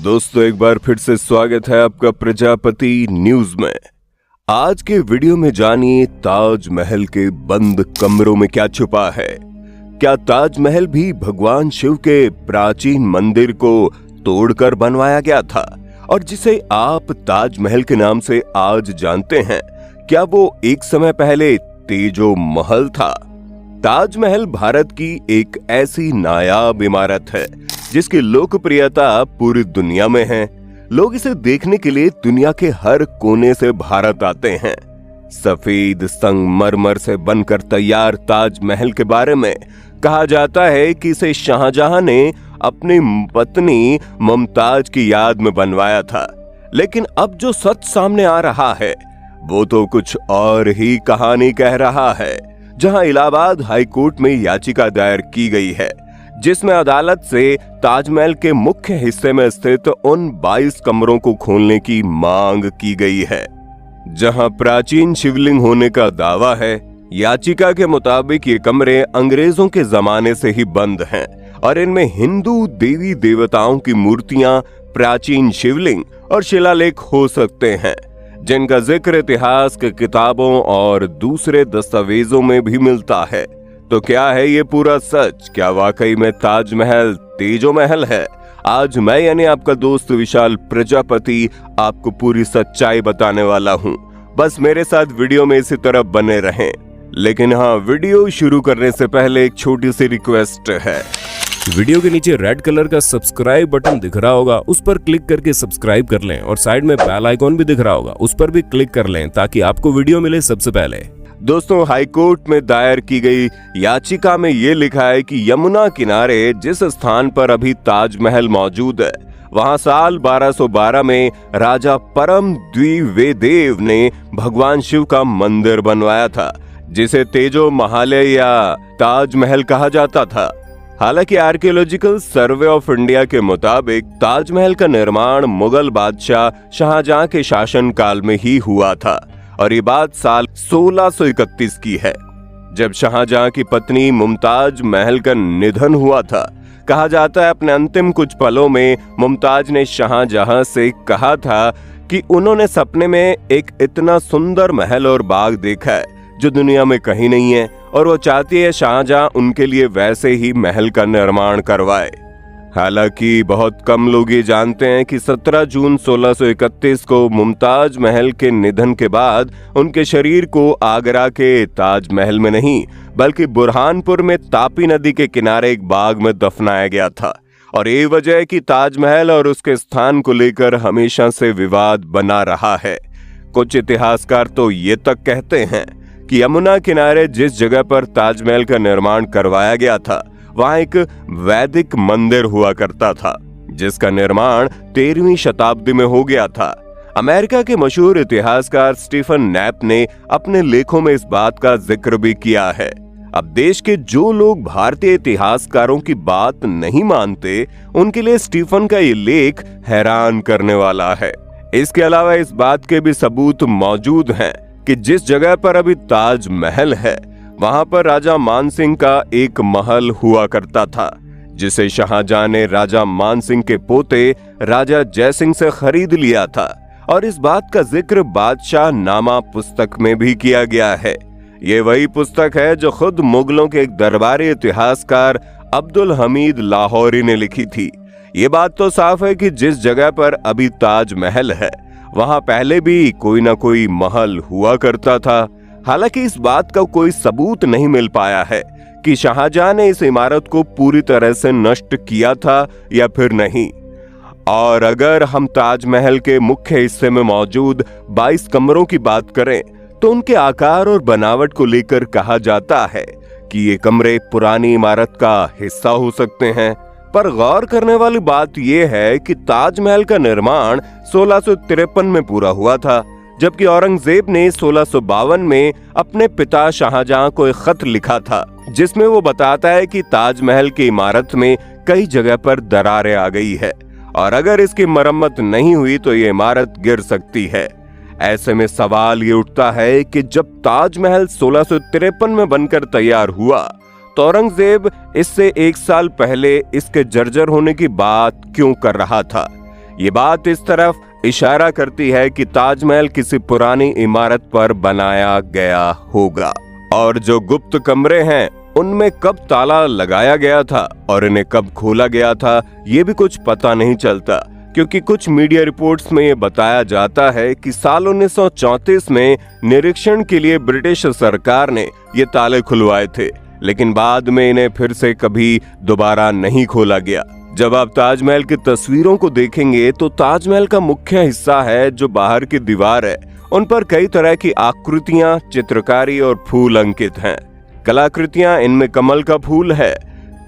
दोस्तों एक बार फिर से स्वागत है आपका प्रजापति न्यूज में। आज के वीडियो में जानिए ताजमहल के बंद कमरों में क्या छुपा है। क्या ताजमहल भी भगवान शिव के प्राचीन मंदिर को तोड़कर बनवाया गया था और जिसे आप ताजमहल के नाम से आज जानते हैं, क्या वो एक समय पहले तेजो महल था? ताजमहल भारत की एक ऐसी नायाब इमारत है जिसकी लोकप्रियता पूरी दुनिया में है। लोग इसे देखने के लिए दुनिया के हर कोने से भारत आते हैं। सफेद संगमरमर से बनकर तैयार ताजमहल के बारे में कहा जाता है कि इसे शाहजहां ने अपनी पत्नी मुमताज की याद में बनवाया था। लेकिन अब जो सच सामने आ रहा है वो तो कुछ और ही कहानी कह रहा है। जहां इलाहाबाद हाई कोर्ट में याचिका दायर की गई है जिसमें अदालत से ताजमहल के मुख्य हिस्से में स्थित उन 22 कमरों को खोलने की मांग की गई है जहां प्राचीन शिवलिंग होने का दावा है। याचिका के मुताबिक ये कमरे अंग्रेजों के जमाने से ही बंद हैं और इनमें हिंदू देवी देवताओं की मूर्तियां, प्राचीन शिवलिंग और शिलालेख हो सकते हैं जिनका जिक्र इतिहास के किताबों और दूसरे दस्तावेजों में भी मिलता है। तो क्या है ये पूरा सच? क्या वाकई में ताजमहल तेजो महल है? आज मैं यानी आपका दोस्त विशाल प्रजापति आपको पूरी सच्चाई बताने वाला हूँ। बस मेरे साथ वीडियो में इसी तरह बने रहें। लेकिन हाँ, वीडियो शुरू करने से पहले एक छोटी सी रिक्वेस्ट है। वीडियो के नीचे रेड कलर का सब्सक्राइब बटन दिख रहा होगा, उस पर क्लिक करके सब्सक्राइब कर लें और साइड में बेल आइकॉन भी दिख रहा होगा, उस पर भी क्लिक कर लें ताकि आपको वीडियो मिले सबसे पहले। दोस्तों, हाई कोर्ट में दायर की गई याचिका में ये लिखा है कि यमुना किनारे जिस स्थान पर अभी ताजमहल मौजूद है वहां साल 1212 में राजा परम द्विवेदेव ने भगवान शिव का मंदिर बनवाया था जिसे तेजो महल या ताजमहल कहा जाता था। हालांकि आर्कियोलॉजिकल सर्वे ऑफ इंडिया के मुताबिक ताजमहल का निर्माण मुगल बादशाह शाहजहां के शासन काल में ही हुआ था और ये बात साल 1631 की है जब शाहजहां की पत्नी मुमताज महल का निधन हुआ था। कहा जाता है अपने अंतिम कुछ पलों में मुमताज ने शाहजहां से कहा था कि उन्होंने सपने में एक इतना सुंदर महल और बाग देखा है जो दुनिया में कहीं नहीं है और वो चाहती है शाहजहां उनके लिए वैसे ही महल का निर्माण करवाए। हालांकि बहुत कम लोग ये जानते हैं कि 17 जून 1631 को मुमताज महल के निधन के बाद उनके शरीर को आगरा के ताजमहल में नहीं बल्कि बुरहानपुर में तापी नदी के किनारे एक बाग में दफनाया गया था। और ये वजह है कि ताजमहल और उसके स्थान को लेकर हमेशा से विवाद बना रहा है। कुछ इतिहासकार तो ये तक कहते हैं कि यमुना किनारे जिस जगह पर ताजमहल का निर्माण करवाया गया था वहां एक वैदिक मंदिर हुआ करता था जिसका निर्माण 13वीं शताब्दी में हो गया था। अमेरिका के मशहूर इतिहासकार स्टीफन नैप ने अपने लेखों में इस बात का जिक्र भी किया है। अब देश के जो लोग भारतीय इतिहासकारों की बात नहीं मानते उनके लिए स्टीफन का ये लेख हैरान करने वाला है। इसके अलावा इस बात के भी सबूत मौजूद हैं कि जिस जगह पर अभी ताजमहल है वहां पर राजा मानसिंह का एक महल हुआ करता था जिसे शाहजहां ने राजा मानसिंह के पोते राजा जयसिंह से खरीद लिया था और इस बात का जिक्र बादशाह नामा पुस्तक में भी किया गया है। ये वही पुस्तक है जो खुद मुगलों के एक दरबारी इतिहासकार अब्दुल हमीद लाहौरी ने लिखी थी। ये बात तो साफ है कि जिस जगह पर अभी ताजमहल है वहां पहले भी कोई ना कोई महल हुआ करता था। हालांकि इस बात का कोई सबूत नहीं मिल पाया है कि शाहजहां ने इस इमारत को पूरी तरह से नष्ट किया था या फिर नहीं। और अगर हम ताजमहल के मुख्य हिस्से में मौजूद 22 कमरों की बात करें तो उनके आकार और बनावट को लेकर कहा जाता है कि ये कमरे पुरानी इमारत का हिस्सा हो सकते हैं। पर गौर करने वाली बात यह है कि ताजमहल का निर्माण 1653 में पूरा हुआ था जबकि औरंगजेब ने 1652 में अपने पिता शाहजहां को एक खत लिखा था जिसमें वो बताता है कि ताजमहल की इमारत में कई जगह पर दरारें आ गई है और अगर इसकी मरम्मत नहीं हुई तो ये इमारत गिर सकती है। ऐसे में सवाल ये उठता है कि जब ताजमहल 1653 में बनकर तैयार हुआ तो औरंगजेब इससे 1 साल पहले इसके जर्जर होने की बात क्यों कर रहा था? ये बात इस तरफ इशारा करती है कि ताजमहल किसी पुरानी इमारत पर बनाया गया होगा और जो गुप्त कमरे हैं उनमें कब ताला लगाया गया था और इन्हें कब खोला गया था ये भी कुछ पता नहीं चलता, क्योंकि कुछ मीडिया रिपोर्ट्स में ये बताया जाता है कि साल 1934 में निरीक्षण के लिए ब्रिटिश सरकार ने ये ताले खुलवाए थे, लेकिन बाद में इन्हें फिर से कभी दोबारा नहीं खोला गया। जब आप ताजमहल की तस्वीरों को देखेंगे तो ताजमहल का मुख्य हिस्सा है जो बाहर की दीवार है, उन पर कई तरह की आकृतियां, चित्रकारी और फूल अंकित हैं। कलाकृतियां इनमें कमल का फूल है,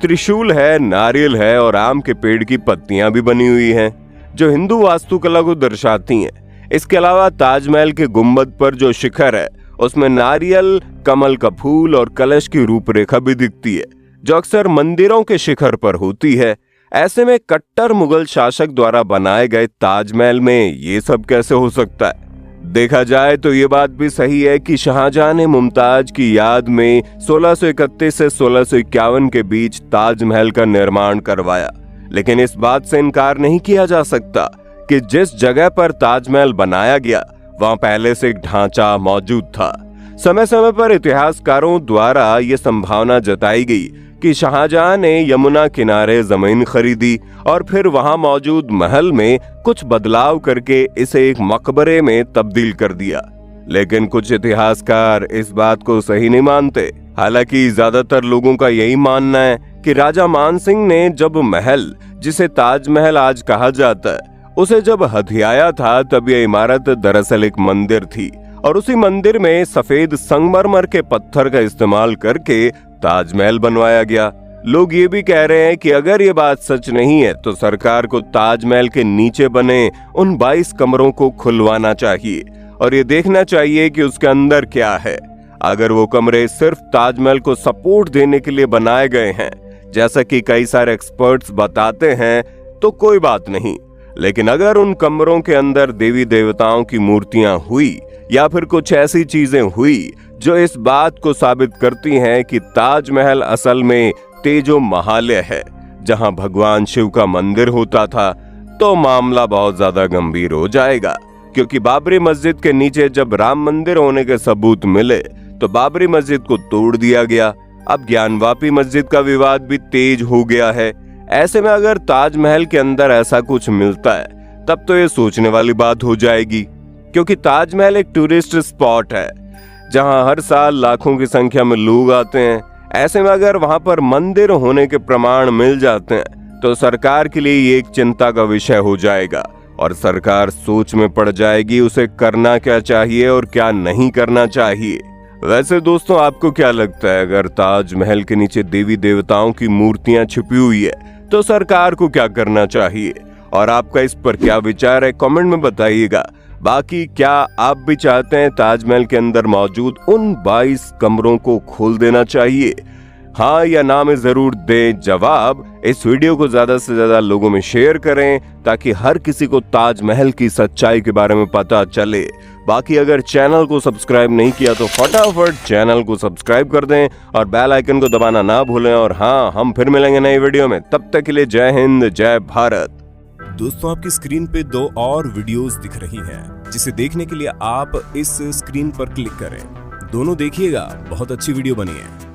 त्रिशूल है, नारियल है और आम के पेड़ की पत्तियां भी बनी हुई हैं, जो हिंदू वास्तुकला को दर्शाती हैं। इसके अलावा ताजमहल के गुंबद पर जो शिखर है उसमें नारियल, कमल का फूल और कलश की रूपरेखा भी दिखती है, जो अक्सर मंदिरों के शिखर पर होती है। ऐसे में कट्टर मुगल शासक द्वारा बनाए गए ताजमहल में ये सब कैसे हो सकता है? देखा जाए तो ये बात भी सही है कि शाहजहां ने मुमताज की याद में 1631 से 1651 के बीच ताजमहल का निर्माण करवाया, लेकिन इस बात से इनकार नहीं किया जा सकता कि जिस जगह पर ताजमहल बनाया गया वहां पहले से एक ढांचा मौजूद था। समय समय पर इतिहासकारों द्वारा ये संभावना जताई गई कि शाहजहां ने यमुना किनारे जमीन खरीदी और फिर वहां मौजूद महल में कुछ बदलाव करके इसे एक मकबरे में तब्दील कर दिया, लेकिन कुछ इतिहासकार इस बात को सही नहीं मानते। हालांकि ज्यादातर लोगों का यही मानना है कि राजा मानसिंह ने जब महल, जिसे ताजमहल आज कहा जाता है, उसे जब हथियाया था तब यह इमारत दरअसल एक मंदिर थी और उसी मंदिर में सफेद संगमरमर के पत्थर का इस्तेमाल करके ताजमहल बनवाया गया। लोग ये भी कह रहे हैं कि अगर ये बात सच नहीं है तो सरकार को ताजमहल के नीचे बने उन 22 कमरों को खुलवाना चाहिए और ये देखना चाहिए कि उसके अंदर क्या है। अगर वो कमरे सिर्फ ताजमहल को सपोर्ट देने के लिए बनाए गए हैं, जैसा कि कई सारे एक्सपर्ट्स बताते हैं, तो कोई बात नहीं, लेकिन अगर उन कमरों के अंदर देवी देवताओं की मूर्तियां हुई या फिर कुछ ऐसी चीजें हुई जो इस बात को साबित करती हैं कि ताजमहल असल में तेजो महालय है, जहां भगवान शिव का मंदिर होता था, तो मामला बहुत ज्यादा गंभीर हो जाएगा। क्योंकि बाबरी मस्जिद के नीचे जब राम मंदिर होने के सबूत मिले तो बाबरी मस्जिद को तोड़ दिया गया। अब ज्ञानवापी मस्जिद का विवाद भी तेज हो गया है। ऐसे में अगर ताजमहल के अंदर ऐसा कुछ मिलता है तब तो ये सोचने वाली बात हो जाएगी, क्योंकि ताजमहल एक टूरिस्ट स्पॉट है जहां हर साल लाखों की संख्या में लोग आते हैं। ऐसे में अगर वहां पर मंदिर होने के प्रमाण मिल जाते हैं तो सरकार के लिए ये एक चिंता का विषय हो जाएगा और सरकार सोच में पड़ जाएगी उसे करना क्या चाहिए और क्या नहीं करना चाहिए। वैसे दोस्तों, आपको क्या लगता है, अगर ताजमहल के नीचे देवी देवताओं की मूर्तियां छिपी हुई है तो सरकार को क्या करना चाहिए? और आपका इस पर क्या विचार है, कमेंट में बताइएगा। बाकी क्या आप भी चाहते हैं ताजमहल के अंदर मौजूद उन 22 कमरों को खोल देना चाहिए? हाँ या ना में जरूर दें जवाब। इस वीडियो को ज्यादा से ज्यादा लोगों में शेयर करें ताकि हर किसी को ताजमहल की सच्चाई के बारे में पता चले। बाकी अगर चैनल को सब्सक्राइब नहीं किया तो फटाफट चैनल को सब्सक्राइब कर दें और बेल आइकन को दबाना ना भूलें। और हाँ, हम फिर मिलेंगे नई वीडियो में, तब तक के लिए जय हिंद, जय भारत। दोस्तों, आपकी स्क्रीन पे 2 और वीडियोस दिख रही हैं, जिसे देखने के लिए आप इस स्क्रीन पर क्लिक करें। दोनों देखिएगा, बहुत अच्छी वीडियो बनी है।